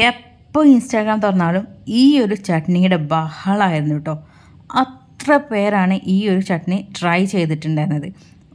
എപ്പോൾ ഇൻസ്റ്റാഗ്രാം തുറന്നാലും ഈ ഒരു ചട്നിയുടെ ബഹളമായിരുന്നു കേട്ടോ. അത്ര പേരാണ് ഈ ഒരു ചട്നി ട്രൈ ചെയ്തിട്ടുണ്ടായിരുന്നത്.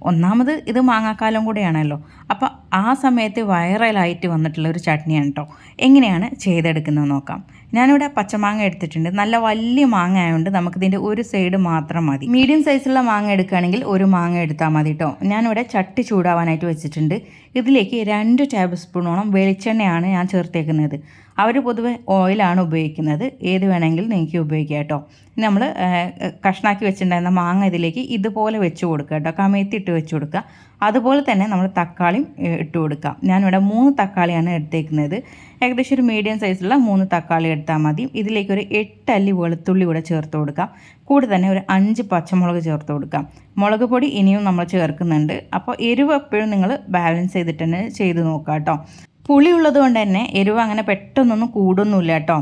ഒന്നാമത് ഇത് മാങ്ങാക്കാലം കൂടെയാണല്ലോ. അപ്പോൾ ആ സമയത്ത് വൈറലായിട്ട് വന്നിട്ടുള്ള ഒരു ചട്നിയാണ് കേട്ടോ. എങ്ങനെയാണ് ചെയ്തെടുക്കുന്നത് നോക്കാം. ഞാനിവിടെ പച്ചമാങ്ങ എടുത്തിട്ടുണ്ട്. നല്ല വലിയ മാങ്ങ ആയതുകൊണ്ട് നമുക്കിതിൻ്റെ ഒരു സൈഡ് മാത്രം മതി. മീഡിയം സൈസുള്ള മാങ്ങ എടുക്കുകയാണെങ്കിൽ ഒരു മാങ്ങ എടുത്താൽ മതി കേട്ടോ. ഞാനിവിടെ ചട്ടി ചൂടാവാനായിട്ട് വെച്ചിട്ടുണ്ട്. ഇതിലേക്ക് 2 ടേബിൾ സ്പൂണോളം വെളിച്ചെണ്ണയാണ് ഞാൻ ചേർത്തേക്കുന്നത്. അവർ പൊതുവെ ഓയിലാണ് ഉപയോഗിക്കുന്നത്. ഏത് വേണമെങ്കിലും നിങ്ങൾക്ക് ഉപയോഗിക്കാം കേട്ടോ. നമ്മൾ കഷ്ണാക്കി വെച്ചിട്ടുണ്ടായിരുന്ന മാങ്ങ ഇതിലേക്ക് ഇതുപോലെ വെച്ച് കൊടുക്കുക കേട്ടോ. കമഴ്ത്തിയിട്ട് വെച്ച് കൊടുക്കുക. അതുപോലെ തന്നെ നമ്മൾ തക്കാളിയും ഇട്ട് കൊടുക്കാം. ഞാനിവിടെ 3 തക്കാളിയാണ് എടുത്തേക്കുന്നത്. ഏകദേശം ഒരു മീഡിയം സൈസുള്ള 3 തക്കാളി എടുത്താൽ മതി. ഇതിലേക്കൊരു 8 അല്ലി വെളുത്തുള്ളി കൂടെ ചേർത്ത് കൊടുക്കാം. കൂടെ തന്നെ ഒരു 5 പച്ചമുളക് ചേർത്ത് കൊടുക്കാം. മുളക് പൊടി ഇനിയും നമ്മൾ ചേർക്കുന്നുണ്ട്. അപ്പോൾ എരിവ് എപ്പോഴും നിങ്ങൾ ബാലൻസ് ചെയ്തിട്ട് തന്നെ ചെയ്ത് നോക്കുക കേട്ടോ. പുളി ഉള്ളത് കൊണ്ട് തന്നെ എരിവ് അങ്ങനെ പെട്ടെന്നൊന്നും കൂടുന്നില്ല കേട്ടോ.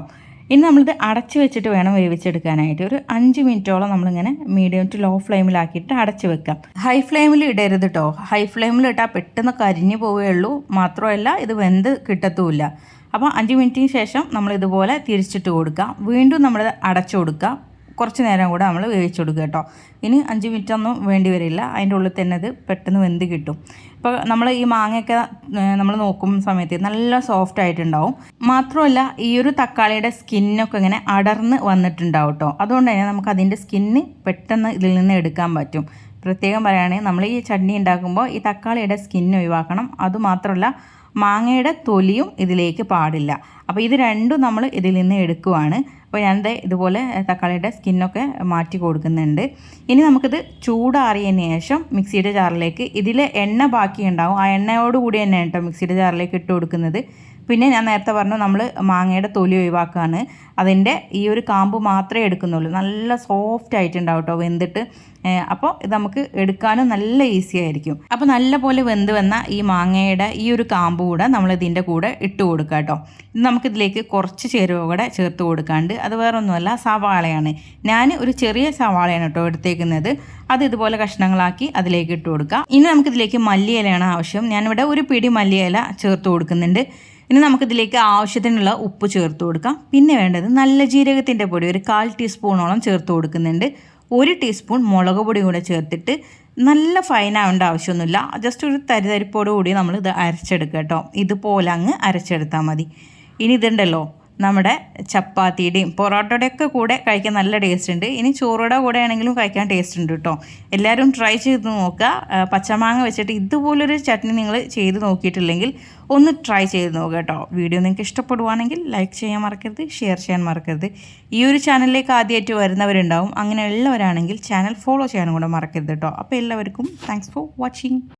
ഇനി നമ്മളിത് അടച്ച് വെച്ചിട്ട് വേണം വേവിച്ചെടുക്കാനായിട്ട്. ഒരു 5 മിനിറ്റോളം നമ്മളിങ്ങനെ മീഡിയം ടു ലോ ഫ്ലെയിമിലാക്കിയിട്ട് അടച്ച് വെക്കാം. ഹൈ ഫ്ലെയിമിൽ ഇടരുത് കേട്ടോ. ഹൈ ഫ്ലെയിമിൽ ഇട്ടാൽ പെട്ടെന്ന് കരിഞ്ഞു പോവുകയുള്ളൂ. മാത്രമല്ല ഇത് വെന്ത് കിട്ടത്തുമില്ല. അപ്പോൾ 5 മിനിറ്റിന് ശേഷം നമ്മളിതുപോലെ തിരിച്ചിട്ട് കൊടുക്കുക. വീണ്ടും നമ്മൾ അടച്ചു കൊടുക്കുക. കുറച്ച് നേരം കൂടെ നമ്മൾ വേവിച്ച് കൊടുക്കുക കേട്ടോ. ഇനി 5 മിനിറ്റ് ഒന്നും വേണ്ടി വരില്ല. അതിൻ്റെ ഉള്ളിൽ തന്നെ ഇത് പെട്ടെന്ന് വെന്ത് കിട്ടും. ഇപ്പോൾ നമ്മൾ ഈ മാങ്ങയൊക്കെ നമ്മൾ നോക്കുന്ന സമയത്ത് നല്ല സോഫ്റ്റ് ആയിട്ടുണ്ടാവും. മാത്രമല്ല ഈ ഒരു തക്കാളിയുടെ സ്കിന്നൊക്കെ ഇങ്ങനെ അടർന്ന് വന്നിട്ടുണ്ടാവും കേട്ടോ. അതുകൊണ്ട് തന്നെ നമുക്ക് അതിൻ്റെ സ്കിന്ന് പെട്ടെന്ന് ഇതിൽ നിന്ന് എടുക്കാൻ പറ്റും. പ്രത്യേകം പറയുകയാണെങ്കിൽ നമ്മൾ ഈ ചട്നി ഉണ്ടാക്കുമ്പോൾ ഈ തക്കാളിയുടെ സ്കിന്ന് ഒഴിവാക്കണം. അതുമാത്രമല്ല മാങ്ങയുടെ തൊലിയും ഇതിലേക്ക് പാടില്ല. അപ്പോൾ ഇത് രണ്ടും നമ്മൾ ഇതിൽ നിന്ന് എടുക്കുവാണ്. അപ്പോൾ ഞാനിത് ഇതുപോലെ തക്കാളിയുടെ സ്കിന്നൊക്കെ മാറ്റി കൊടുക്കുന്നുണ്ട്. ഇനി നമുക്കിത് ചൂടാറിയതിന് ശേഷം മിക്സിയുടെ ജാറിലേക്ക് ഇതിൽ എണ്ണ ബാക്കി ഉണ്ടാവും. ആ എണ്ണയോടുകൂടി തന്നെ കേട്ടോ മിക്സിയുടെ ജാറിലേക്ക് ഇട്ട് കൊടുക്കുന്നത്. പിന്നെ ഞാൻ നേരത്തെ പറഞ്ഞു നമ്മൾ മാങ്ങയുടെ തൊലി ഒഴിവാക്കുകയാണ്. അതിൻ്റെ ഈ ഒരു കാമ്പ് മാത്രമേ എടുക്കുന്നുള്ളൂ. നല്ല സോഫ്റ്റ് ആയിട്ടുണ്ടാവും കേട്ടോ വെന്തിട്ട്. അപ്പോൾ ഇത് നമുക്ക് എടുക്കാനും നല്ല ഈസി ആയിരിക്കും. അപ്പോൾ നല്ല പോലെ വെന്ത് വന്ന ഈ മാങ്ങയുടെ ഈ ഒരു കാമ്പ് കൂടെ നമ്മൾ ഇതിൻ്റെ കൂടെ ഇട്ട് കൊടുക്കുക കേട്ടോ. ഇത് നമുക്കിതിലേക്ക് കുറച്ച് ചേരുവ കൂടെ ചേർത്ത് കൊടുക്കാണ്ട്. അത് വേറൊന്നുമല്ല, സവാളയാണ്. ഞാൻ ഒരു ചെറിയ സവാളയാണ് കേട്ടോ എടുത്തേക്കുന്നത്. അത് ഇതുപോലെ കഷ്ണങ്ങളാക്കി അതിലേക്ക് ഇട്ട് കൊടുക്കുക. ഇനി നമുക്കിതിലേക്ക് മല്ലിയിലയാണ് ആവശ്യം. ഞാനിവിടെ ഒരു പിടി മല്ലിയില ചേർത്ത് കൊടുക്കുന്നുണ്ട്. ഇനി നമുക്കിതിലേക്ക് ആവശ്യത്തിനുള്ള ഉപ്പ് ചേർത്ത് കൊടുക്കാം. പിന്നെ വേണ്ടത് നല്ല ജീരകത്തിൻ്റെ പൊടി ഒരു 1/4 ടീസ്പൂണോളം ചേർത്ത് കൊടുക്കുന്നുണ്ട്. 1 ടീസ്പൂൺ മുളക് പൊടി കൂടെ ചേർത്തിട്ട് നല്ല ഫൈനാവേണ്ട ആവശ്യമൊന്നുമില്ല. ജസ്റ്റ് ഒരു തരിതരിപ്പോട് കൂടി നമ്മൾ ഇത് അരച്ചെടുക്കുക കേട്ടോ. ഇതുപോലെ അങ്ങ് അരച്ചെടുത്താൽ മതി. ഇനി ഇതുണ്ടല്ലോ നമ്മുടെ ചപ്പാത്തിയുടെയും പൊറോട്ടയുടെയൊക്കെ കൂടെ കഴിക്കാൻ നല്ല ടേസ്റ്റ് ഉണ്ട്. ഇനി ചോറുടെ കൂടെ ആണെങ്കിലും കഴിക്കാൻ ടേസ്റ്റ് ഉണ്ട് കേട്ടോ. എല്ലാവരും ട്രൈ ചെയ്ത് നോക്കുക. പച്ചമാങ്ങ വെച്ചിട്ട് ഇതുപോലൊരു ചട്നി നിങ്ങൾ ചെയ്ത് നോക്കിയിട്ടില്ലെങ്കിൽ ഒന്ന് ട്രൈ ചെയ്ത് നോക്കുക കേട്ടോ. വീഡിയോ നിങ്ങൾക്ക് ഇഷ്ടപ്പെടുവാണെങ്കിൽ ലൈക്ക് ചെയ്യാൻ മറക്കരുത്, ഷെയർ ചെയ്യാൻ മറക്കരുത്. ഈ ഒരു ചാനലിലേക്ക് ആദ്യമായിട്ട് വരുന്നവരുണ്ടാവും. അങ്ങനെയുള്ളവരാണെങ്കിൽ ചാനൽ ഫോളോ ചെയ്യാനും കൂടെ മറക്കരുത് കേട്ടോ. അപ്പോൾ എല്ലാവർക്കും താങ്ക്സ് ഫോർ വാച്ചിങ്.